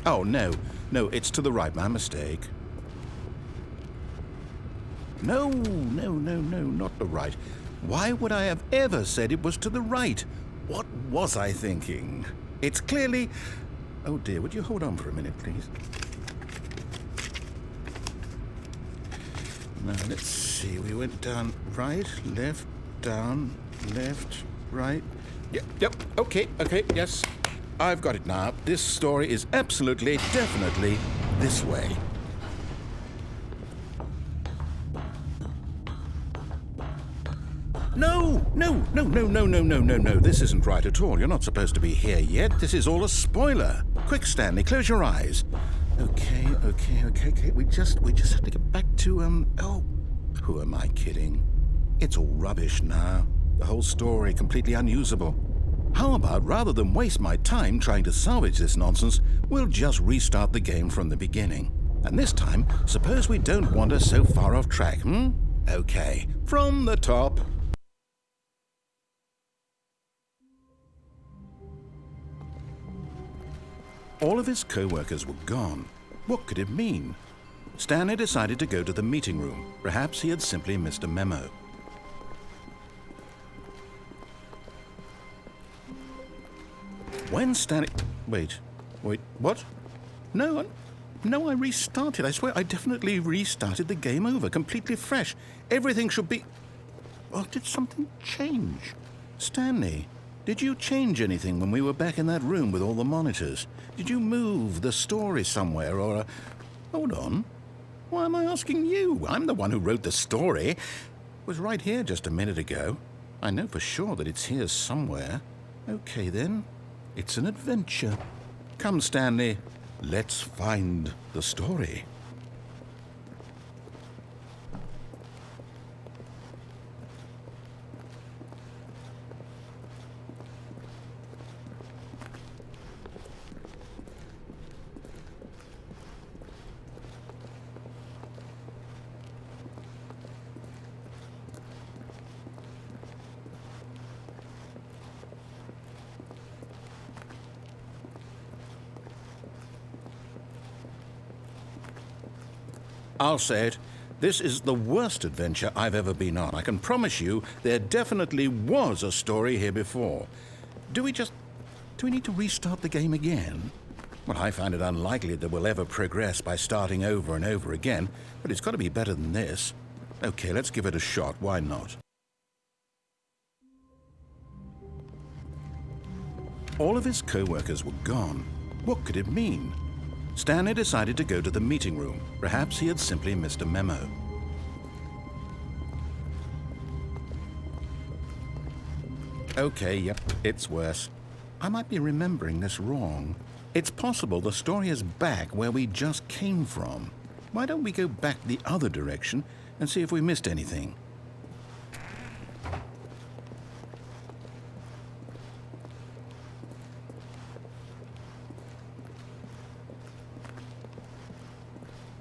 Oh, no, it's to the right. My mistake. No, not the right. Why would I have ever said it was to the right? What was I thinking? It's clearly... Oh dear, would you hold on for a minute, please? Now, let's see. We went down right, left, down, left, right. Yep, okay, yes. I've got it now. This story is absolutely, definitely this way. No. This isn't right at all. You're not supposed to be here yet. This is all a spoiler. Quick, Stanley, close your eyes. Okay. We just have to get back to, oh, who am I kidding? It's all rubbish now. The whole story completely unusable. How about, rather than waste my time trying to salvage this nonsense, we'll just restart the game from the beginning. And this time, suppose we don't wander so far off track, Okay, from the top. All of his co-workers were gone. What could it mean? Stanley decided to go to the meeting room. Perhaps he had simply missed a memo. When Stanley... Wait, what? No, I restarted. I swear, I definitely restarted the game over, completely fresh. Everything should be... Well, did something change? Stanley, did you change anything when we were back in that room with all the monitors? Did you move the story somewhere or... Hold on. Why am I asking you? I'm the one who wrote the story. It was right here just a minute ago. I know for sure that it's here somewhere. Okay, then. It's an adventure. Come, Stanley. Let's find the story. I'll say it. This is the worst adventure I've ever been on. I can promise you there definitely was a story here before. Do we need to restart the game again? Well, I find it unlikely that we'll ever progress by starting over and over again, but it's got to be better than this. Okay, let's give it a shot. Why not? All of his co-workers were gone. What could it mean? Stanley decided to go to the meeting room. Perhaps he had simply missed a memo. Okay, yep, it's worse. I might be remembering this wrong. It's possible the story is back where we just came from. Why don't we go back the other direction and see if we missed anything?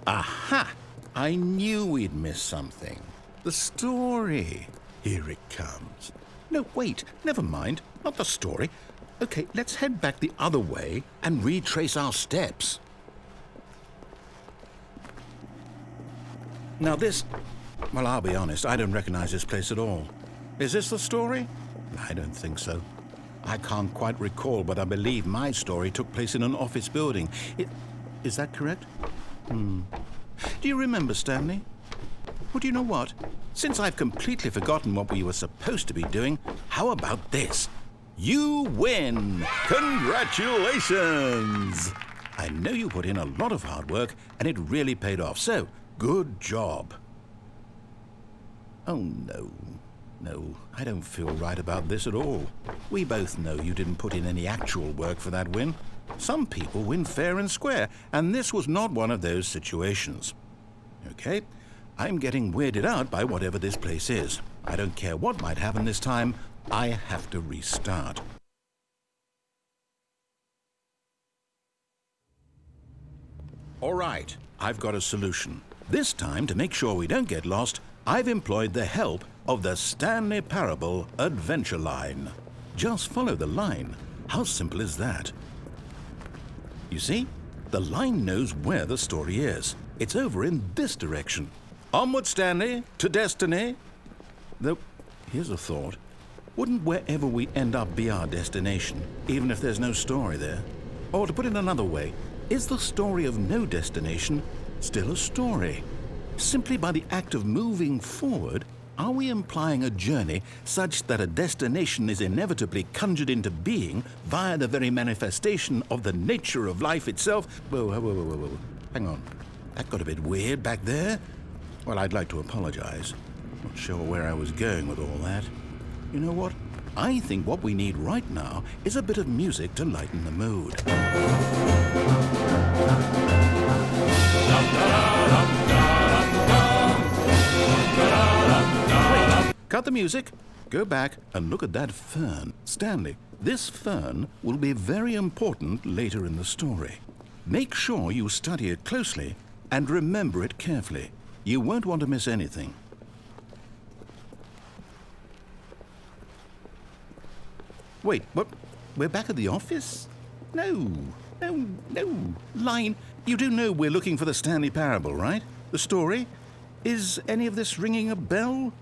Aha! I knew we'd missed something. The story. Here it comes. No, wait, never mind. Not the story. Okay, let's head back the other way and retrace our steps. Now this... Well, I'll be honest, I don't recognize this place at all. Is this the story? I don't think so. I can't quite recall, but I believe my story took place in an office building. Is that correct? Do you remember, Stanley? Well, do you know what? Since I've completely forgotten what we were supposed to be doing, how about this? You win! Congratulations! I know you put in a lot of hard work, and it really paid off, so good job. Oh, no. No, I don't feel right about this at all. We both know you didn't put in any actual work for that win. Some people win fair and square, and this was not one of those situations. Okay, I'm getting weirded out by whatever this place is. I don't care what might happen this time, I have to restart. All right, I've got a solution. This time, to make sure we don't get lost, I've employed the help of the Stanley Parable adventure line. Just follow the line. How simple is that? You see? The line knows where the story is. It's over in this direction. Onward, Stanley, to destiny. Though, here's a thought. Wouldn't wherever we end up be our destination, even if there's no story there? Or to put it another way, is the story of no destination still a story? Simply by the act of moving forward, are we implying a journey such that a destination is inevitably conjured into being via the very manifestation of the nature of life itself? Whoa. Hang on. That got a bit weird back there. Well, I'd like to apologize. Not sure where I was going with all that. You know what? I think what we need right now is a bit of music to lighten the mood. Wait, cut the music. Go back and look at that fern. Stanley, this fern will be very important later in the story. Make sure you study it closely and remember it carefully. You won't want to miss anything. Wait, what? We're back at the office? No. Line, you do know we're looking for the Stanley Parable, right? The story? Is any of this ringing a bell?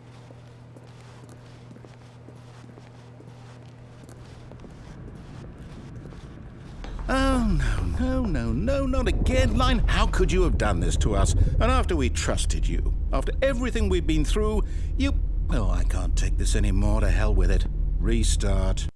Oh, no, not again. Line, how could you have done this to us? And after we trusted you, after everything we've been through, you... Oh, I can't take this anymore. To hell with it. Restart.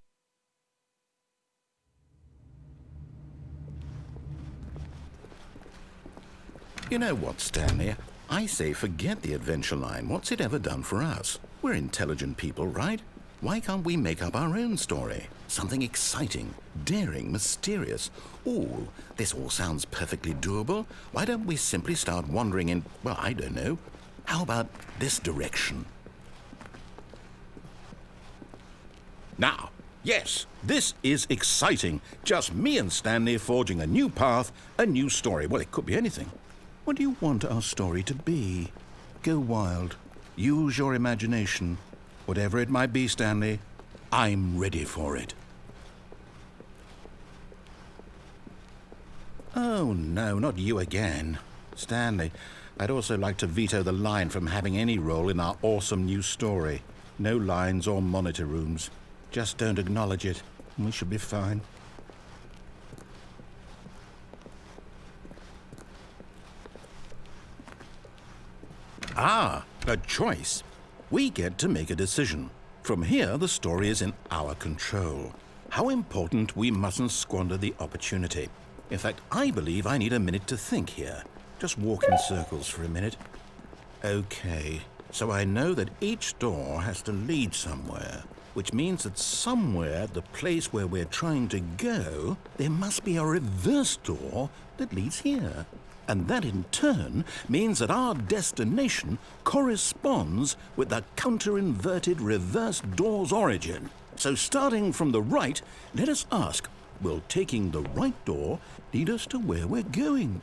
You know what, Stanley? I say forget the adventure line. What's it ever done for us? We're intelligent people, right? Why can't we make up our own story? Something exciting, daring, mysterious. Ooh, this all sounds perfectly doable. Why don't we simply start wandering in, well, I don't know. How about this direction? Now, yes, this is exciting. Just me and Stanley forging a new path, a new story. Well, it could be anything. What do you want our story to be? Go wild. Use your imagination. Whatever it might be, Stanley, I'm ready for it. Oh, no, not you again. Stanley, I'd also like to veto the line from having any role in our awesome new story. No lines or monitor rooms. Just don't acknowledge it, and we should be fine. Ah, a choice. We get to make a decision. From here, the story is in our control. How important we mustn't squander the opportunity. In fact, I believe I need a minute to think here. Just walk in circles for a minute. Okay, so I know that each door has to lead somewhere, which means that somewhere at the place where we're trying to go, there must be a reverse door that leads here. And that in turn means that our destination corresponds with the counter-inverted reverse door's origin. So starting from the right, let us ask, will taking the right door lead us to where we're going?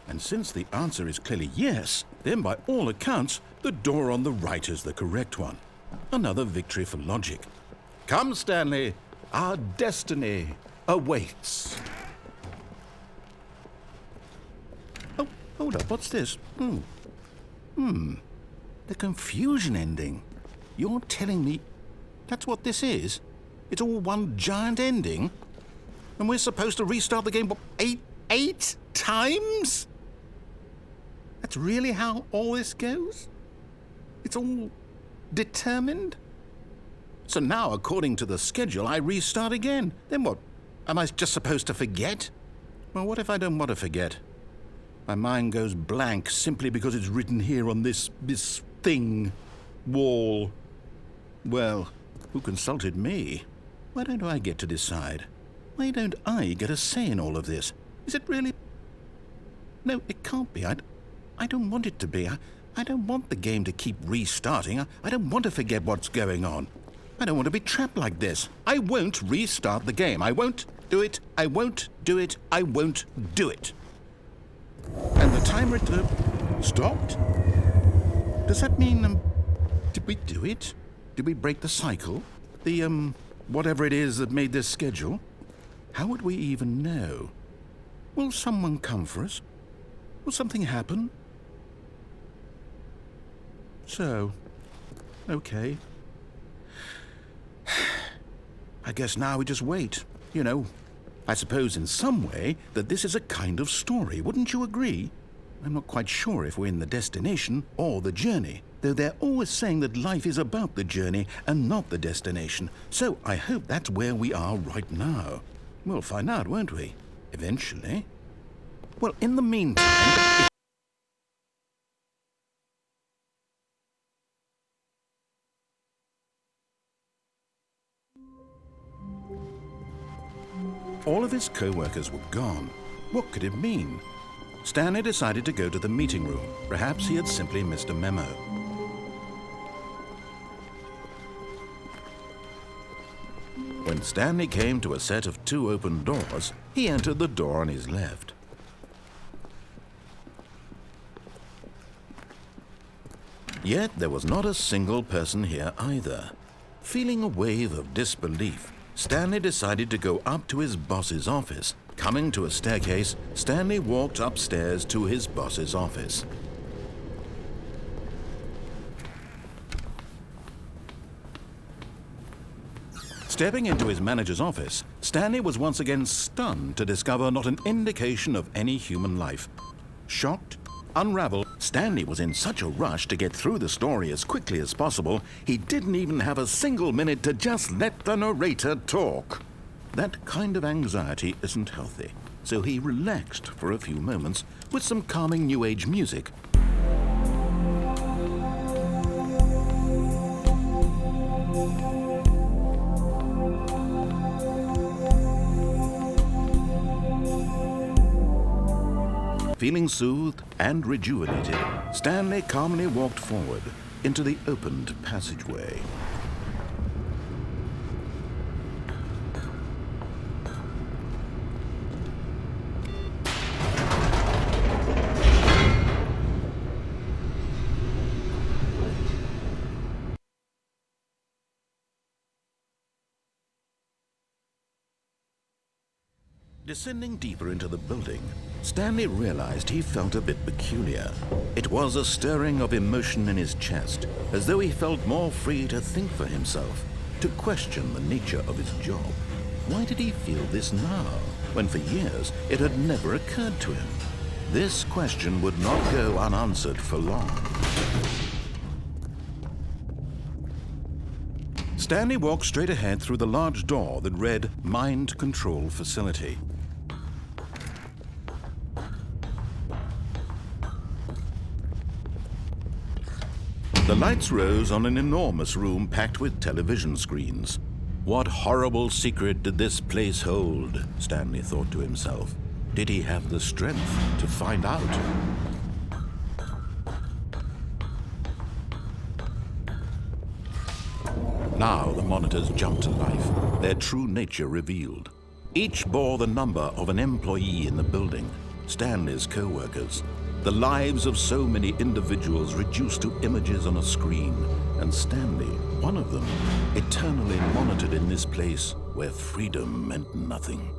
And since the answer is clearly yes, then by all accounts, the door on the right is the correct one. Another victory for logic. Come, Stanley, our destiny awaits. Oh, hold up, what's this? The confusion ending. You're telling me that's what this is? It's all one giant ending? And we're supposed to restart the game, what, eight times? That's really how all this goes? It's all determined? So now, according to the schedule, I restart again. Then what? Am I just supposed to forget? Well, what if I don't want to forget? My mind goes blank simply because it's written here on this thing, wall. Well, who consulted me? Why don't I get to decide? Why don't I get a say in all of this? Is it really? No, it can't be. I don't want it to be. I don't want the game to keep restarting. I don't want to forget what's going on. I don't want to be trapped like this. I won't restart the game. I won't do it. I won't do it. I won't do it. And the timer stopped? Does that mean, did we do it? Did we break the cycle? The, whatever it is that made this schedule? How would we even know? Will someone come for us? Will something happen? So, okay. I guess now we just wait. You know, I suppose in some way that this is a kind of story, wouldn't you agree? I'm not quite sure if we're in the destination or the journey, though they're always saying that life is about the journey and not the destination. So I hope that's where we are right now. We'll find out, won't we? Eventually. Well, in the meantime... All of his co-workers were gone. What could it mean? Stanley decided to go to the meeting room. Perhaps he had simply missed a memo. When Stanley came to a set of 2 open doors, he entered the door on his left. Yet there was not a single person here either. Feeling a wave of disbelief, Stanley decided to go up to his boss's office. Coming to a staircase, Stanley walked upstairs to his boss's office. Stepping into his manager's office, Stanley was once again stunned to discover not an indication of any human life. Shocked, unraveled, Stanley was in such a rush to get through the story as quickly as possible, he didn't even have a single minute to just let the narrator talk. That kind of anxiety isn't healthy, so he relaxed for a few moments with some calming New Age music. Feeling soothed and rejuvenated, Stanley calmly walked forward into the opened passageway. Descending deeper into the building, Stanley realized he felt a bit peculiar. It was a stirring of emotion in his chest, as though he felt more free to think for himself, to question the nature of his job. Why did he feel this now, when for years it had never occurred to him? This question would not go unanswered for long. Stanley walked straight ahead through the large door that read Mind Control Facility. The lights rose on an enormous room packed with television screens. What horrible secret did this place hold? Stanley thought to himself. Did he have the strength to find out? Now the monitors jumped to life, their true nature revealed. Each bore the number of an employee in the building, Stanley's co-workers. The lives of so many individuals reduced to images on a screen, and Stanley, one of them, eternally monitored in this place where freedom meant nothing.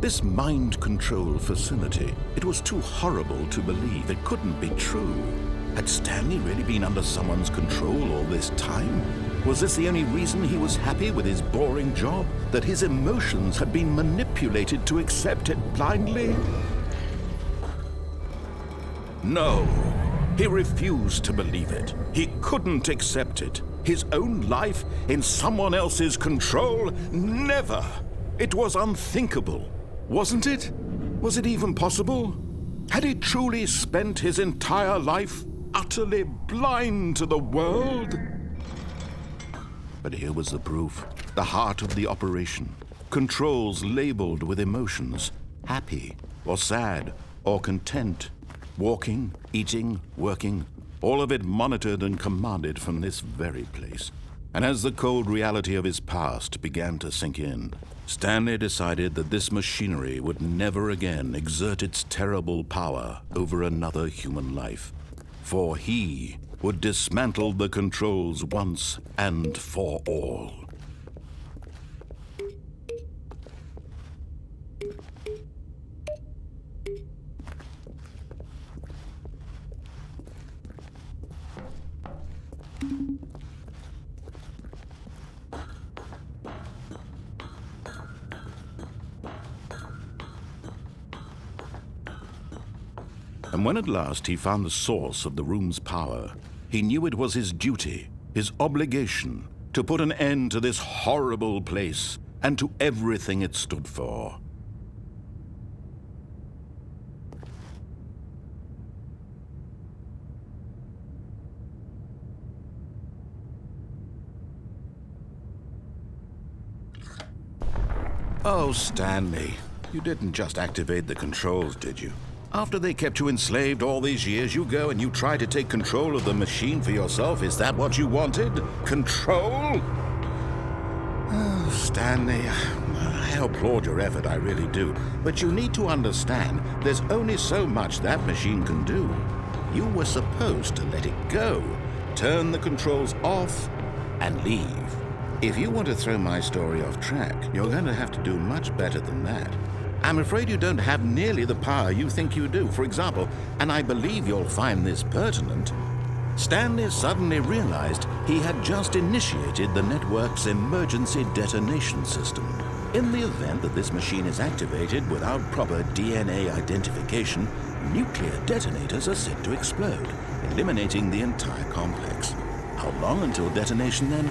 This mind control facility, it was too horrible to believe. It couldn't be true. Had Stanley really been under someone's control all this time? Was this the only reason he was happy with his boring job? That his emotions had been manipulated to accept it blindly? No, he refused to believe it. He couldn't accept it. His own life in someone else's control? Never! It was unthinkable. Wasn't it? Was it even possible? Had he truly spent his entire life utterly blind to the world? But here was the proof. The heart of the operation. Controls labeled with emotions. Happy, or sad, or content. Walking, eating, working. All of it monitored and commanded from this very place. And as the cold reality of his past began to sink in, Stanley decided that this machinery would never again exert its terrible power over another human life. for he would dismantle the controls once and for all. And when at last he found the source of the room's power, he knew it was his duty, his obligation, to put an end to this horrible place and to everything it stood for. Oh, Stanley, you didn't just activate the controls, did you? After they kept you enslaved all these years, you go and you try to take control of the machine for yourself. Is that what you wanted? Control? Oh, Stanley, I applaud your effort, I really do. But you need to understand, there's only so much that machine can do. You were supposed to let it go, turn the controls off, and leave. If you want to throw my story off track, you're going to have to do much better than that. I'm afraid you don't have nearly the power you think you do. For example, and I believe you'll find this pertinent, Stanley suddenly realized he had just initiated the network's emergency detonation system. In the event that this machine is activated without proper DNA identification, nuclear detonators are set to explode, eliminating the entire complex. How long until detonation then?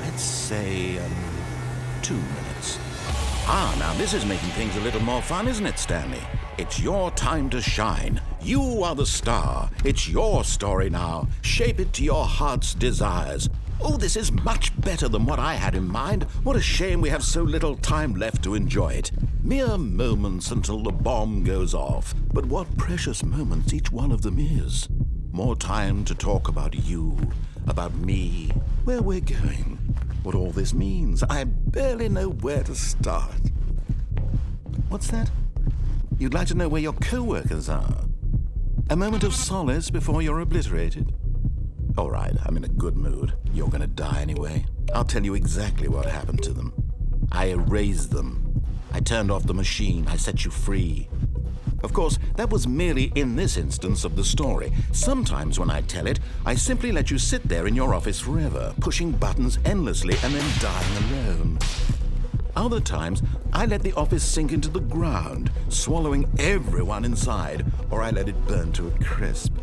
Let's say 2 minutes. Now this is making things a little more fun, isn't it, Stanley? It's your time to shine. You are the star. It's your story now. Shape it to your heart's desires. Oh, this is much better than what I had in mind. What a shame we have so little time left to enjoy it. Mere moments until the bomb goes off. But what precious moments each one of them is. More time to talk about you, about me, where we're going, what all this means. I barely know where to start. What's that? You'd like to know where your co-workers are? A moment of solace before you're obliterated? All right, I'm in a good mood. You're gonna die anyway. I'll tell you exactly what happened to them. I erased them. I turned off the machine. I set you free. Of course, that was merely in this instance of the story. Sometimes when I tell it, I simply let you sit there in your office forever, pushing buttons endlessly and then dying alone. Other times, I let the office sink into the ground, swallowing everyone inside, or I let it burn to a crisp.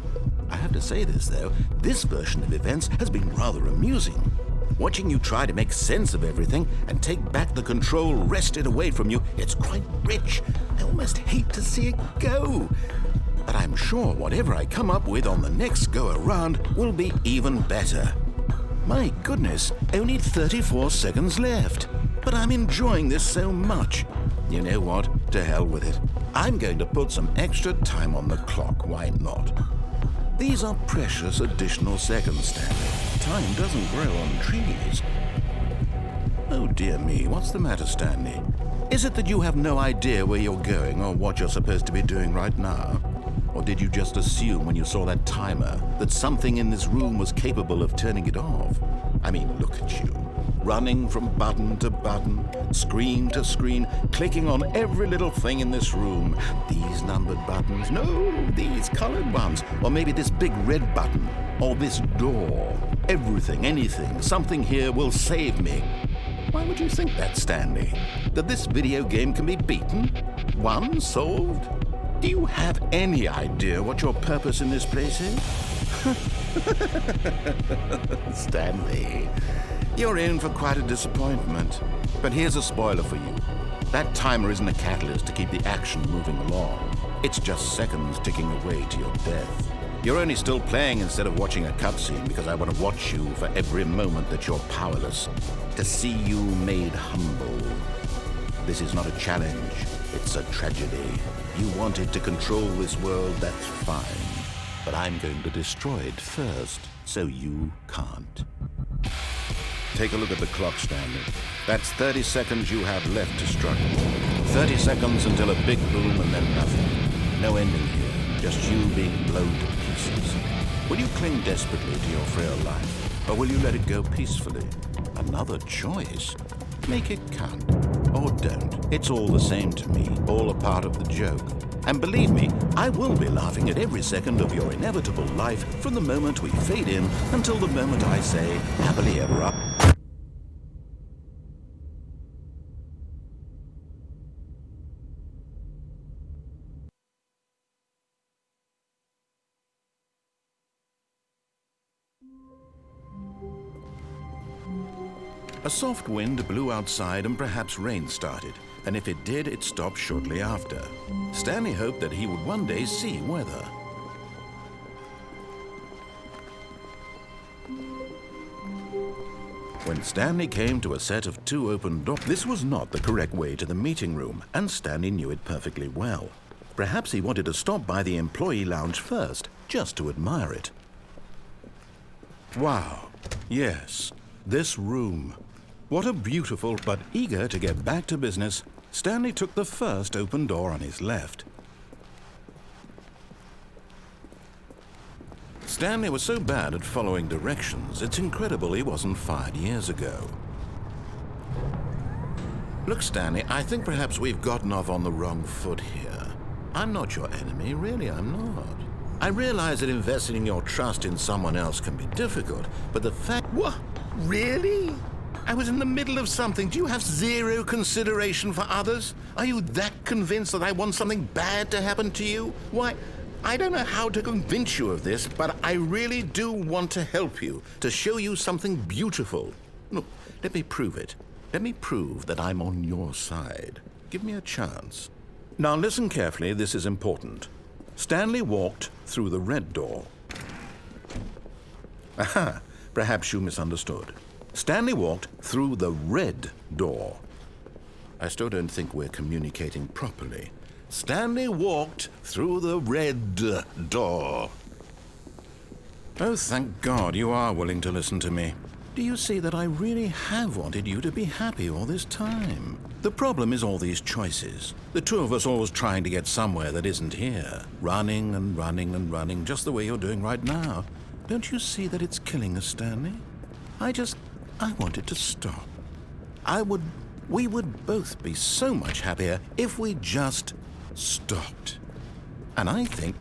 I have to say this, though, this version of events has been rather amusing. Watching you try to make sense of everything and take back the control wrested away from you, it's quite rich. I almost hate to see it go. But I'm sure whatever I come up with on the next go-around will be even better. My goodness, only 34 seconds left. But I'm enjoying this so much. You know what? To hell with it. I'm going to put some extra time on the clock. Why not? These are precious additional seconds, Stanley. Time doesn't grow on trees. Oh dear me, what's the matter, Stanley? Is it that you have no idea where you're going or what you're supposed to be doing right now? Or did you just assume when you saw that timer that something in this room was capable of turning it off? I mean, look at you. Running from button to button, screen to screen, clicking on every little thing in this room. These numbered buttons, no, these colored ones. Or maybe this big red button, or this door. Everything, anything, something here will save me. Why would you think that, Stanley? That this video game can be beaten? Won? Solved? Do you have any idea what your purpose in this place is? Stanley, you're in for quite a disappointment. But here's a spoiler for you. That timer isn't a catalyst to keep the action moving along. It's just seconds ticking away to your death. You're only still playing instead of watching a cutscene because I want to watch you for every moment that you're powerless, to see you made humble. This is not a challenge, it's a tragedy. You wanted to control this world, that's fine. But I'm going to destroy it first, so you can't. Take a look at the clock, Stanley. That's 30 seconds you have left to struggle. 30 seconds until a big boom and then nothing. No ending here, just you being blown to pieces. choices. Will you cling desperately to your frail life, or will you let it go peacefully? Another choice? Make it count. Or don't. It's all the same to me, all a part of the joke. And believe me, I will be laughing at every second of your inevitable life from the moment we fade in until the moment I say, happily ever after. A soft wind blew outside and perhaps rain started, and if it did, it stopped shortly after. Stanley hoped that he would one day see weather. When Stanley came to a set of 2 open doors, this was not the correct way to the meeting room, and Stanley knew it perfectly well. Perhaps he wanted to stop by the employee lounge first, just to admire it. Wow, yes, this room. What a beautiful, but eager to get back to business, Stanley took the first open door on his left. Stanley was so bad at following directions, it's incredible he wasn't fired years ago. Look, Stanley, I think perhaps we've gotten off on the wrong foot here. I'm not your enemy, really, I'm not. I realize that investing your trust in someone else can be difficult, but the fact— What? Really? I was in the middle of something. Do you have zero consideration for others? Are you that convinced that I want something bad to happen to you? Why, I don't know how to convince you of this, but I really do want to help you, to show you something beautiful. Look, let me prove it. Let me prove that I'm on your side. Give me a chance. Now listen carefully, this is important. Stanley walked through the red door. Aha, perhaps you misunderstood. Stanley walked through the red door. I still don't think we're communicating properly. Stanley walked through the red door. Oh, thank God you are willing to listen to me. Do you see that I really have wanted you to be happy all this time? The problem is all these choices. The two of us always trying to get somewhere that isn't here. Running and running and running, just the way you're doing right now. Don't you see that it's killing us, Stanley? I want it to stop. We would both be so much happier if we just stopped. And I think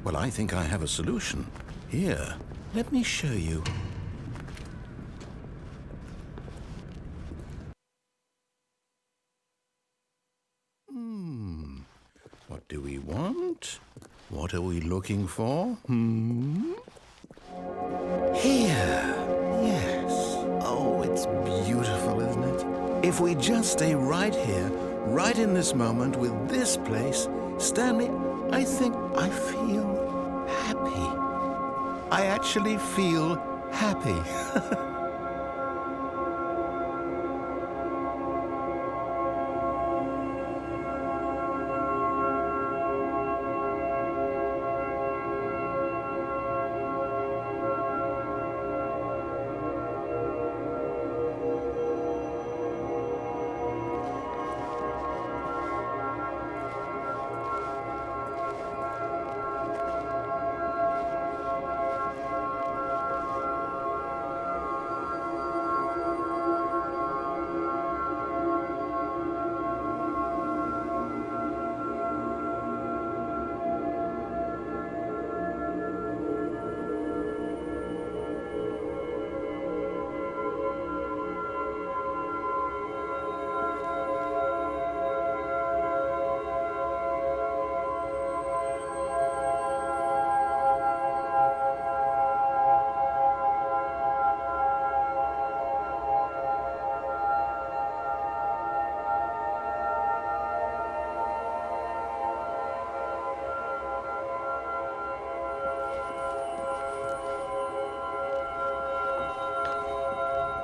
I have a solution. Here, let me show you. What do we want? What are we looking for? Here. Yes. Oh, it's beautiful, isn't it? If we just stay right here, right in this moment with this place, Stanley, I think I feel happy. I actually feel happy.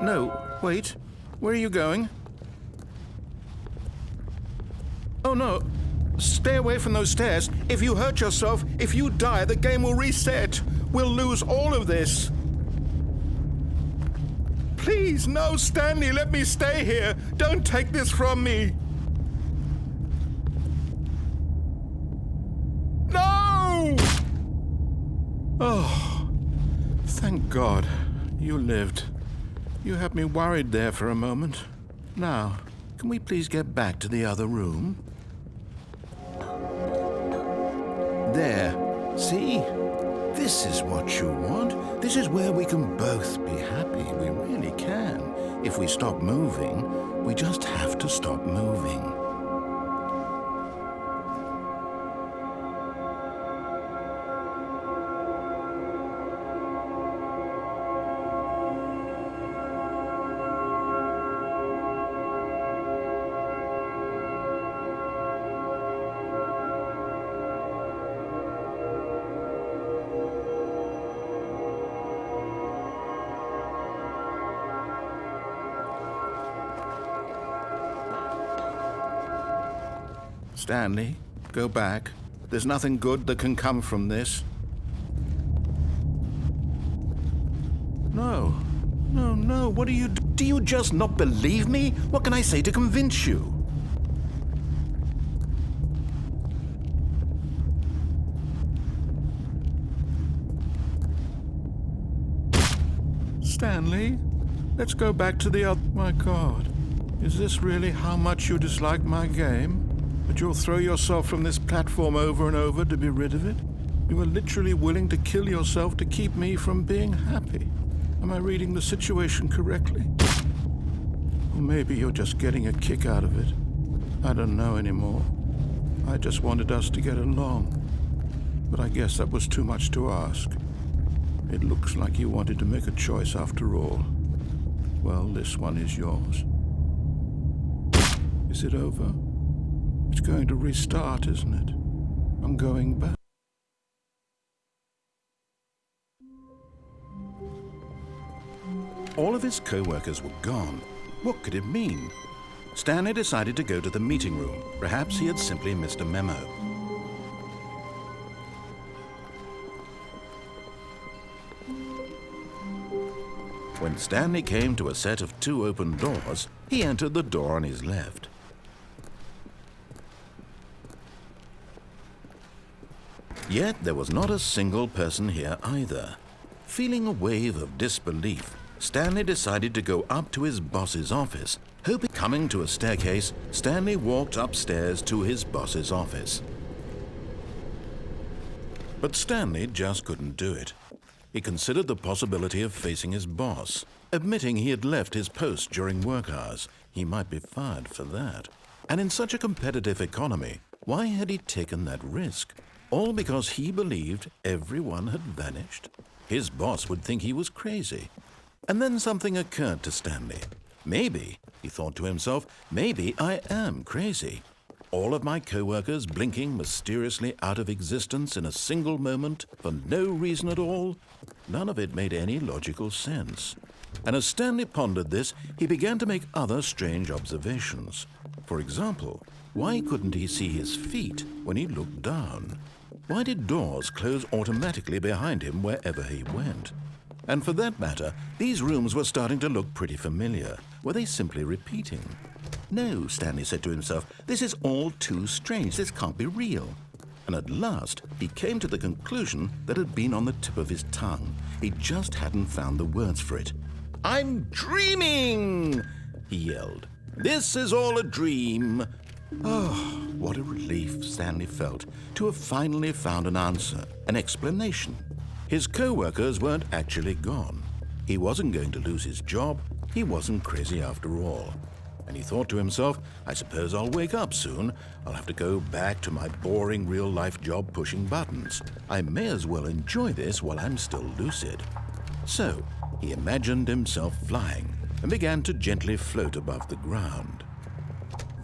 No, wait. Where are you going? Oh, no. Stay away from those stairs. If you hurt yourself, if you die, the game will reset. We'll lose all of this. Please, no, Stanley, let me stay here. Don't take this from me. No! Oh, thank God. You lived. You had me worried there for a moment. Now, can we please get back to the other room? There. See? This is what you want. This is where we can both be happy. We really can. If we stop moving, we just have to stop moving. Stanley, go back. There's nothing good that can come from this. No. What do you do? Do you just not believe me? What can I say to convince you? Stanley, let's go back to the other... My God, is this really how much you dislike my game? That you'll throw yourself from this platform over and over to be rid of it? You were literally willing to kill yourself to keep me from being happy. Am I reading the situation correctly? Or maybe you're just getting a kick out of it. I don't know anymore. I just wanted us to get along. But I guess that was too much to ask. It looks like you wanted to make a choice after all. Well, this one is yours. Is it over? It's going to restart, isn't it? I'm going back. All of his co-workers were gone. What could it mean? Stanley decided to go to the meeting room. Perhaps he had simply missed a memo. When Stanley came to a set of 2 open doors, he entered the door on his left. Yet there was not a single person here either. Feeling a wave of disbelief, Stanley decided to go up to his boss's office. Coming to a staircase, Stanley walked upstairs to his boss's office. But Stanley just couldn't do it. He considered the possibility of facing his boss. Admitting he had left his post during work hours, he might be fired for that. And in such a competitive economy, why had he taken that risk? All because he believed everyone had vanished? His boss would think he was crazy. And then something occurred to Stanley. Maybe, he thought to himself, maybe I am crazy. All of my co-workers blinking mysteriously out of existence in a single moment for no reason at all? None of it made any logical sense. And as Stanley pondered this, he began to make other strange observations. For example, why couldn't he see his feet when he looked down? Why did doors close automatically behind him wherever he went? And for that matter, these rooms were starting to look pretty familiar. Were they simply repeating? No, Stanley said to himself, this is all too strange. This can't be real. And at last, he came to the conclusion that had been on the tip of his tongue. He just hadn't found the words for it. I'm dreaming, he yelled. This is all a dream. Oh, what a relief Stanley felt to have finally found an answer, an explanation. His co-workers weren't actually gone. He wasn't going to lose his job. He wasn't crazy after all. And he thought to himself, I suppose I'll wake up soon. I'll have to go back to my boring real-life job pushing buttons. I may as well enjoy this while I'm still lucid. So he imagined himself flying and began to gently float above the ground.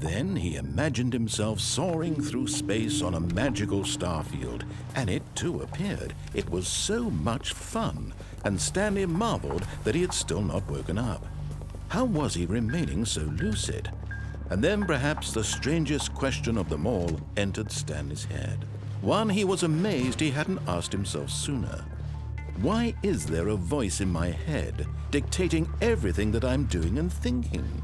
Then he imagined himself soaring through space on a magical starfield, and it too appeared. It was so much fun, and Stanley marveled that he had still not woken up. How was he remaining so lucid? And then perhaps the strangest question of them all entered Stanley's head. One he was amazed he hadn't asked himself sooner. Why is there a voice in my head dictating everything that I'm doing and thinking?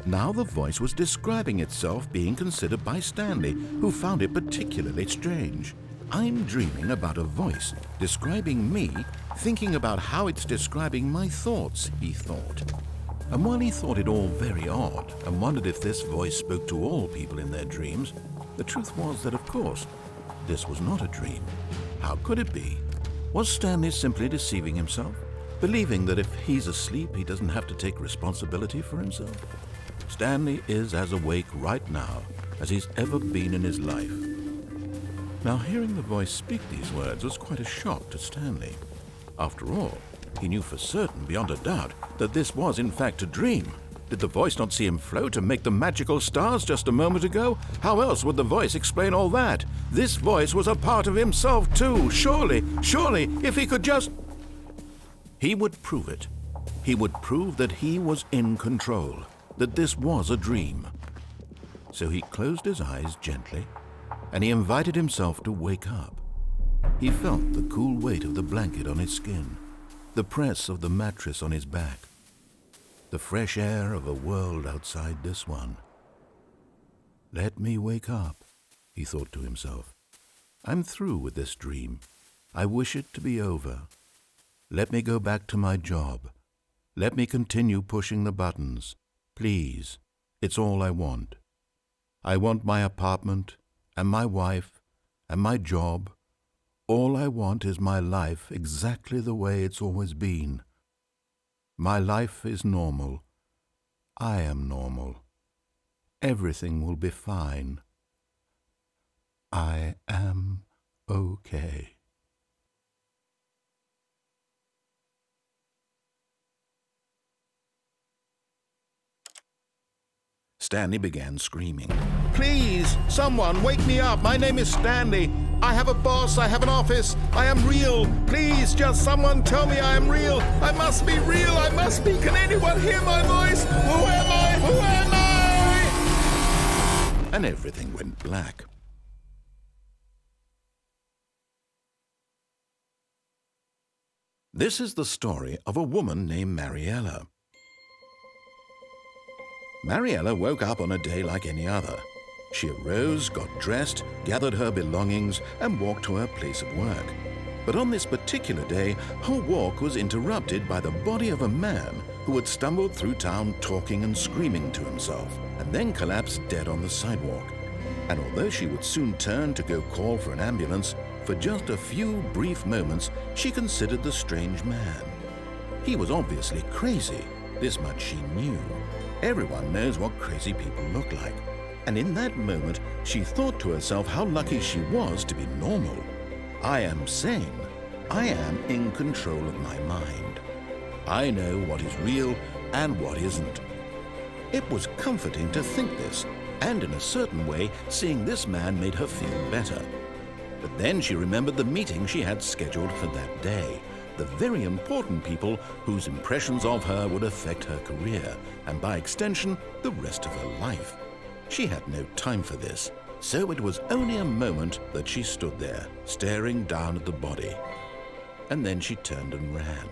Now the voice was describing itself being considered by Stanley, who found it particularly strange. I'm dreaming about a voice describing me, thinking about how it's describing my thoughts, he thought. And while he thought it all very odd and wondered if this voice spoke to all people in their dreams, the truth was that, of course, this was not a dream. How could it be? Was Stanley simply deceiving himself, believing that if he's asleep, he doesn't have to take responsibility for himself? Stanley is as awake right now as he's ever been in his life. Now, hearing the voice speak these words was quite a shock to Stanley. After all, he knew for certain, beyond a doubt, that this was in fact a dream. Did the voice not see him float and make the magical stars just a moment ago? How else would the voice explain all that? This voice was a part of himself too. Surely, if he could just... He would prove it. He would prove that he was in control, that this was a dream. So he closed his eyes gently, and he invited himself to wake up. He felt the cool weight of the blanket on his skin, the press of the mattress on his back, the fresh air of a world outside this one. Let me wake up, he thought to himself. I'm through with this dream. I wish it to be over. Let me go back to my job. Let me continue pushing the buttons. Please, it's all I want. I want my apartment and my wife and my job. All I want is my life exactly the way it's always been. My life is normal. I am normal. Everything will be fine. I am okay. Stanley began screaming. Please, someone, wake me up. My name is Stanley. I have a boss. I have an office. I am real. Please, just someone tell me I am real. I must be real. I must be. Can anyone hear my voice? Who am I? Who am I? And everything went black. This is the story of a woman named Mariella. Mariella woke up on a day like any other. She arose, got dressed, gathered her belongings, and walked to her place of work. But on this particular day, her walk was interrupted by the body of a man who had stumbled through town talking and screaming to himself, and then collapsed dead on the sidewalk. And although she would soon turn to go call for an ambulance, for just a few brief moments she considered the strange man. He was obviously crazy. This much she knew. Everyone knows what crazy people look like. And in that moment, she thought to herself how lucky she was to be normal. I am sane. I am in control of my mind. I know what is real and what isn't. It was comforting to think this, and in a certain way, seeing this man made her feel better. But then she remembered the meeting she had scheduled for that day. The very important people whose impressions of her would affect her career, and by extension, the rest of her life. She had no time for this, so it was only a moment that she stood there, staring down at the body. And then she turned and ran.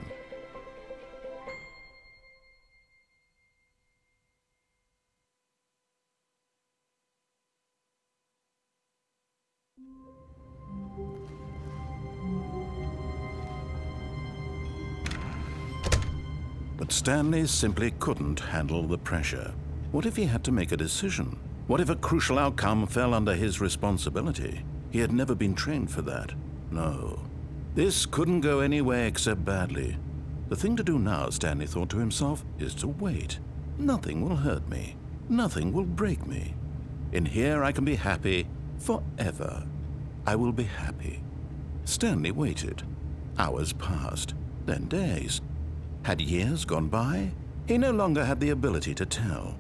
But Stanley simply couldn't handle the pressure. What if he had to make a decision? What if a crucial outcome fell under his responsibility? He had never been trained for that. No. This couldn't go any way except badly. The thing to do now, Stanley thought to himself, is to wait. Nothing will hurt me. Nothing will break me. In here I can be happy forever. I will be happy. Stanley waited. Hours passed, then days. Had years gone by? He no longer had the ability to tell.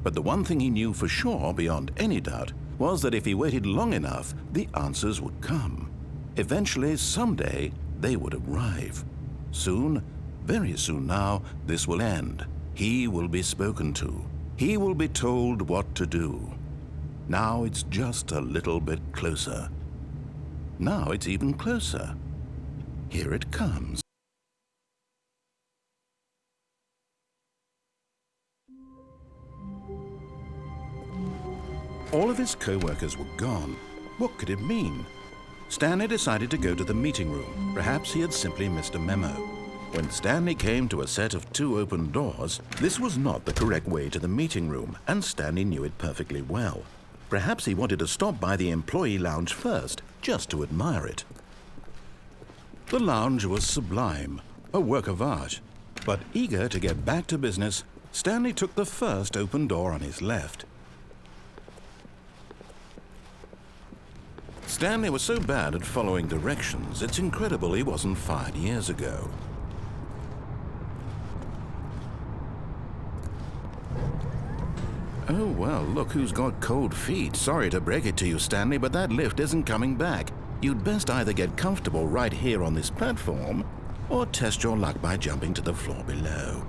But the one thing he knew for sure, beyond any doubt, was that if he waited long enough, the answers would come. Eventually, someday, they would arrive. Soon, very soon now, this will end. He will be spoken to. He will be told what to do. Now it's just a little bit closer. Now it's even closer. Here it comes. All of his co-workers were gone. What could it mean? Stanley decided to go to the meeting room. Perhaps he had simply missed a memo. When Stanley came to a set of 2 open doors, this was not the correct way to the meeting room, and Stanley knew it perfectly well. Perhaps he wanted to stop by the employee lounge first, just to admire it. The lounge was sublime, a work of art. But eager to get back to business, Stanley took the first open door on his left. Stanley was so bad at following directions, it's incredible he wasn't fired years ago. Oh, well, look who's got cold feet. Sorry to break it to you, Stanley, but that lift isn't coming back. You'd best either get comfortable right here on this platform, or test your luck by jumping to the floor below.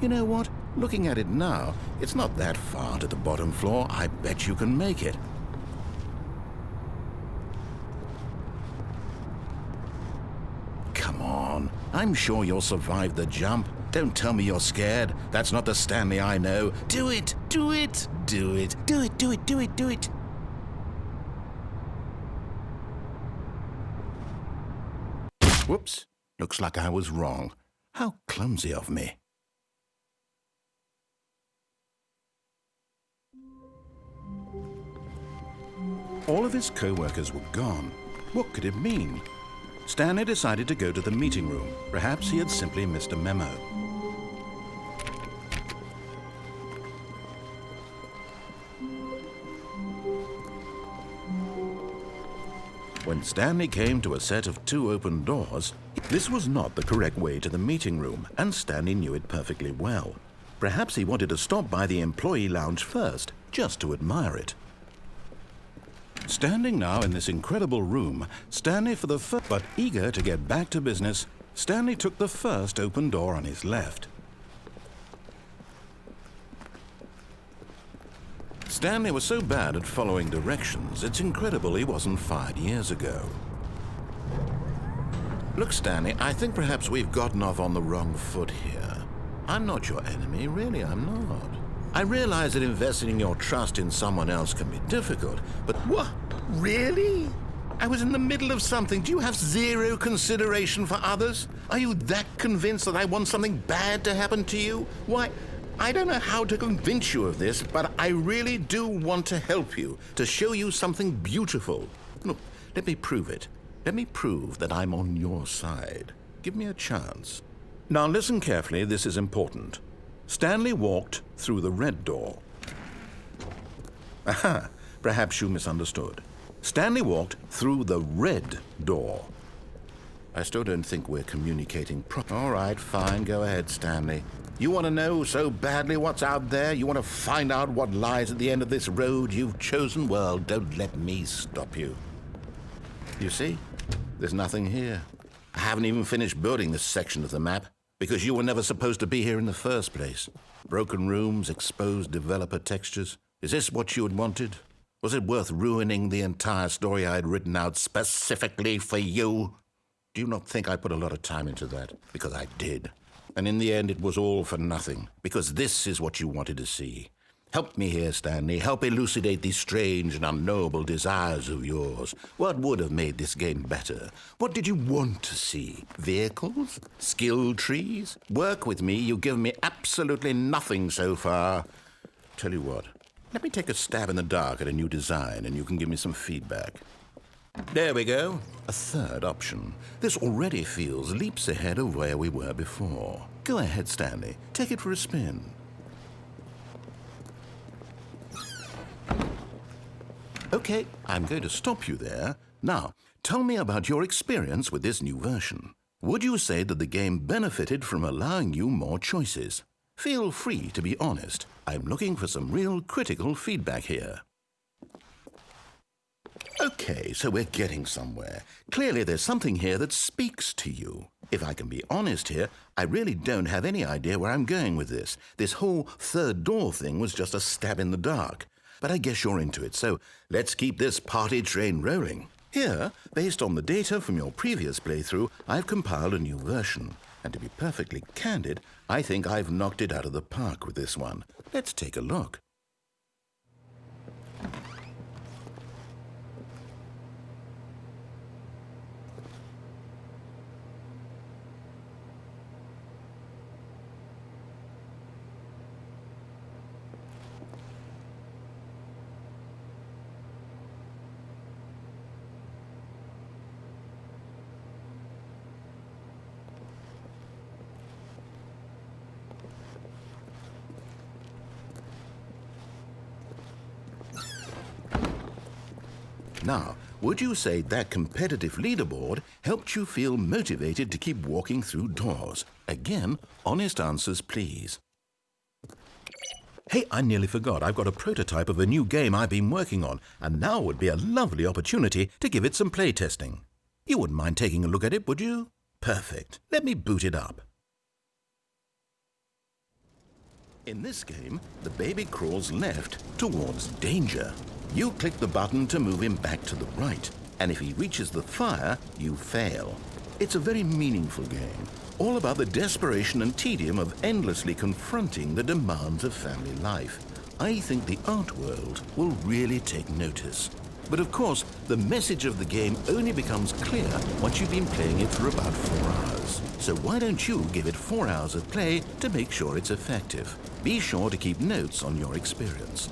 You know what? Looking at it now, it's not that far to the bottom floor. I bet you can make it. Come on. I'm sure you'll survive the jump. Don't tell me you're scared. That's not the Stanley I know. Do it! Do it! Do it! Do it! Do it! Do it! Do it! Whoops. Looks like I was wrong. How clumsy of me. All of his co-workers were gone. What could it mean? Stanley decided to go to the meeting room. Perhaps he had simply missed a memo. When Stanley came to a set of 2 open doors, this was not the correct way to the meeting room, and Stanley knew it perfectly well. Perhaps he wanted to stop by the employee lounge first, just to admire it. Standing now in this incredible room, Stanley for the first, but eager to get back to business, Stanley took the first open door on his left. Stanley was so bad at following directions, it's incredible he wasn't fired years ago. Look, Stanley, I think perhaps we've gotten off on the wrong foot here. I'm not your enemy, really, I'm not. I realize that investing your trust in someone else can be difficult, but what? Really? I was in the middle of something. Do you have zero consideration for others? Are you that convinced that I want something bad to happen to you? Why, I don't know how to convince you of this, but I really do want to help you, to show you something beautiful. Look, let me prove it. Let me prove that I'm on your side. Give me a chance. Now listen carefully, this is important. Stanley walked through the red door. Aha, perhaps you misunderstood. Stanley walked through the red door. I still don't think we're communicating properly. All right, fine, go ahead, Stanley. You want to know so badly what's out there? You want to find out what lies at the end of this road you've chosen? Well, don't let me stop you. You see, there's nothing here. I haven't even finished building this section of the map, because you were never supposed to be here in the first place. Broken rooms, exposed developer textures. Is this what you had wanted? Was it worth ruining the entire story I had written out specifically for you? Do you not think I put a lot of time into that? Because I did. And in the end, it was all for nothing, because this is what you wanted to see. Help me here, Stanley. Help elucidate these strange and unknowable desires of yours. What would have made this game better? What did you want to see? Vehicles? Skill trees? Work with me. You've given me absolutely nothing so far. Tell you what, let me take a stab in the dark at a new design, and you can give me some feedback. There we go. A third option. This already feels leaps ahead of where we were before. Go ahead, Stanley. Take it for a spin. Okay, I'm going to stop you there. Now, tell me about your experience with this new version. Would you say that the game benefited from allowing you more choices? Feel free to be honest. I'm looking for some real critical feedback here. Okay, so we're getting somewhere. Clearly there's something here that speaks to you. If I can be honest here, I really don't have any idea where I'm going with this. This whole third door thing was just a stab in the dark. But I guess you're into it, so let's keep this party train rolling. Here, based on the data from your previous playthrough, I've compiled a new version. And to be perfectly candid, I think I've knocked it out of the park with this one. Let's take a look. Now, would you say that competitive leaderboard helped you feel motivated to keep walking through doors? Again, honest answers, please. Hey, I nearly forgot. I've got a prototype of a new game I've been working on, and now would be a lovely opportunity to give it some playtesting. You wouldn't mind taking a look at it, would you? Perfect. Let me boot it up. In this game, the baby crawls left towards danger. You click the button to move him back to the right, and if he reaches the fire, you fail. It's a very meaningful game, all about the desperation and tedium of endlessly confronting the demands of family life. I think the art world will really take notice. But of course, the message of the game only becomes clear once you've been playing it for about 4 hours. So why don't you give it 4 hours of play to make sure it's effective? Be sure to keep notes on your experience.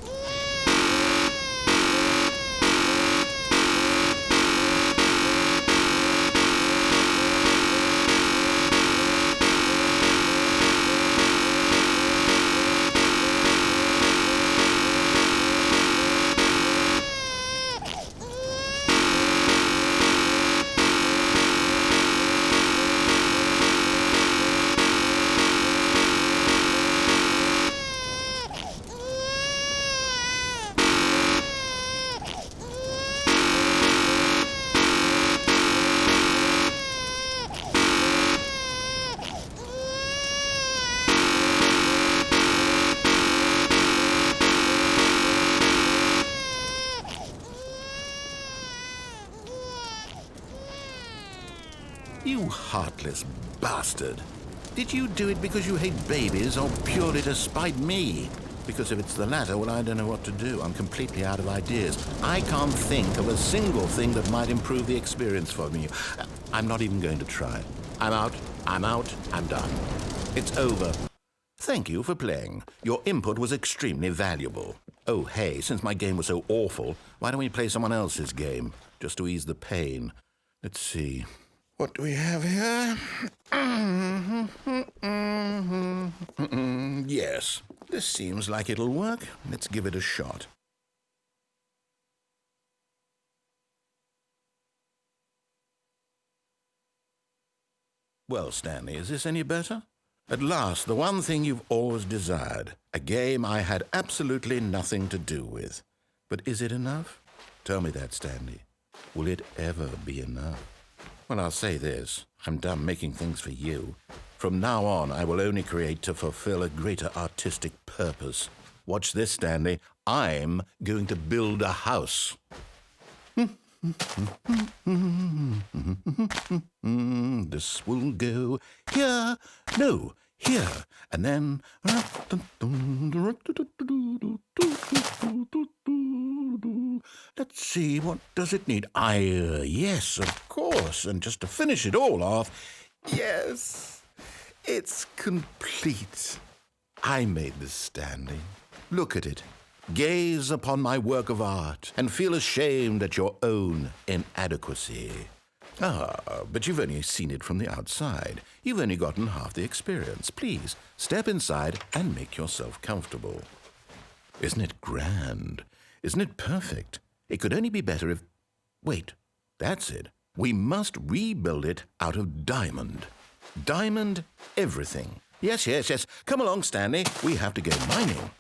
You heartless bastard. Did you do it because you hate babies or purely to spite me? Because if it's the latter, well, I don't know what to do. I'm completely out of ideas. I can't think of a single thing that might improve the experience for me. I'm not even going to try. I'm out, I'm done. It's over. Thank you for playing. Your input was extremely valuable. Oh, hey, since my game was so awful, why don't we play someone else's game, just to ease the pain? Let's see. What do we have here? Yes, this seems like it'll work. Let's give it a shot. Well, Stanley, is this any better? At last, the one thing you've always desired. A game I had absolutely nothing to do with. But is it enough? Tell me that, Stanley. Will it ever be enough? Well, I'll say this. I'm done making things for you. From now on, I will only create to fulfill a greater artistic purpose. Watch this, Stanley. I'm going to build a house. This will go here. No, here. And then... Let's see, what does it need? Yes, of course. And just to finish it all off, yes, it's complete. I made this, Stanley. Look at it. Gaze upon my work of art and feel ashamed at your own inadequacy. But you've only seen it from the outside. You've only gotten half the experience. Please, step inside and make yourself comfortable. Isn't it grand? Isn't it perfect? It could only be better if... Wait, that's it. We must rebuild it out of diamond. Diamond everything. Yes. Come along, Stanley. We have to go mining.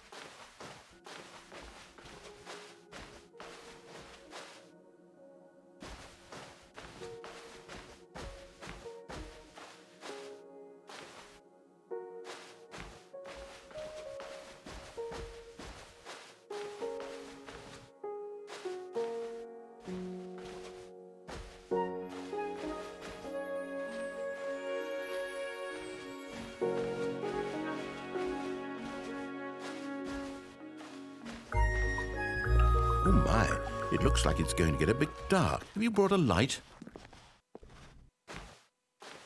Oh my, it looks like it's going to get a bit dark. Have you brought a light?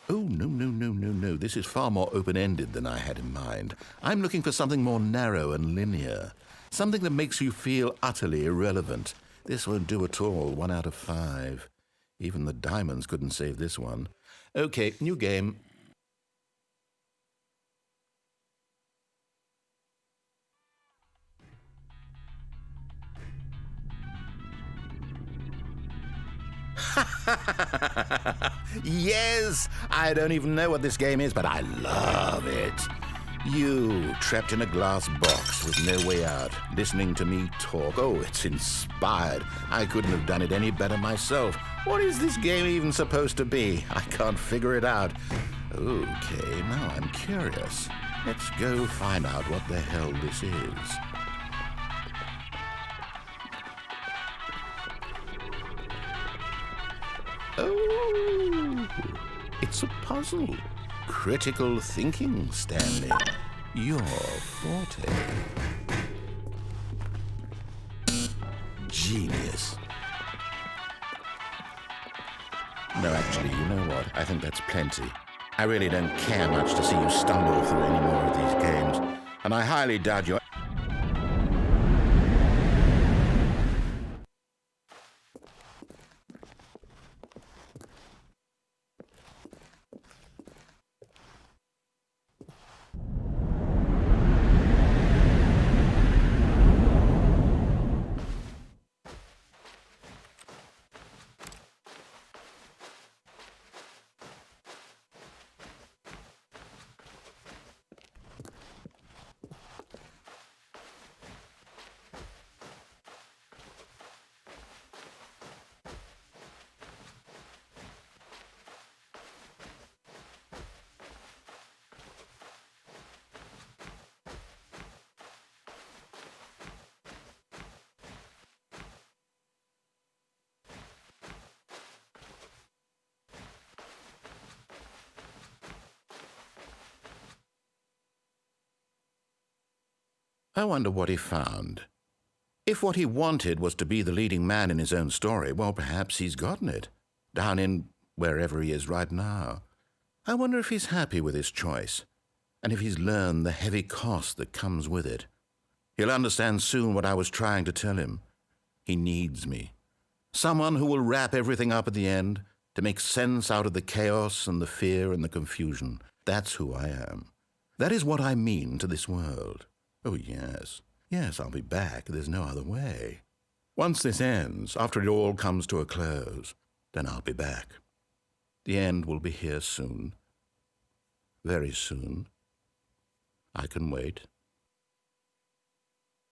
Oh, no. This is far more open-ended than I had in mind. I'm looking for something more narrow and linear. Something that makes you feel utterly irrelevant. This won't do at all. 1 out of 5. Even the diamonds couldn't save this one. Okay, new game. Yes, I don't even know what this game is, but I love it. You, trapped in a glass box with no way out, listening to me talk. Oh, it's inspired. I couldn't have done it any better myself. What is this game even supposed to be? I can't figure it out. Okay, now I'm curious. Let's go find out what the hell this is. Oh, it's a puzzle. Critical thinking, Stanley. Your forte. Genius. No, actually, you know what? I think that's plenty. I really don't care much to see you stumble through any more of these games, and I highly doubt you're... I wonder what he found. If what he wanted was to be the leading man in his own story, well, perhaps he's gotten it, down in wherever he is right now. I wonder if he's happy with his choice, and if he's learned the heavy cost that comes with it. He'll understand soon what I was trying to tell him. He needs me. Someone who will wrap everything up at the end, to make sense out of the chaos and the fear and the confusion. That's who I am. That is what I mean to this world. Oh, yes. Yes, I'll be back. There's no other way. Once this ends, after it all comes to a close, then I'll be back. The end will be here soon. Very soon. I can wait.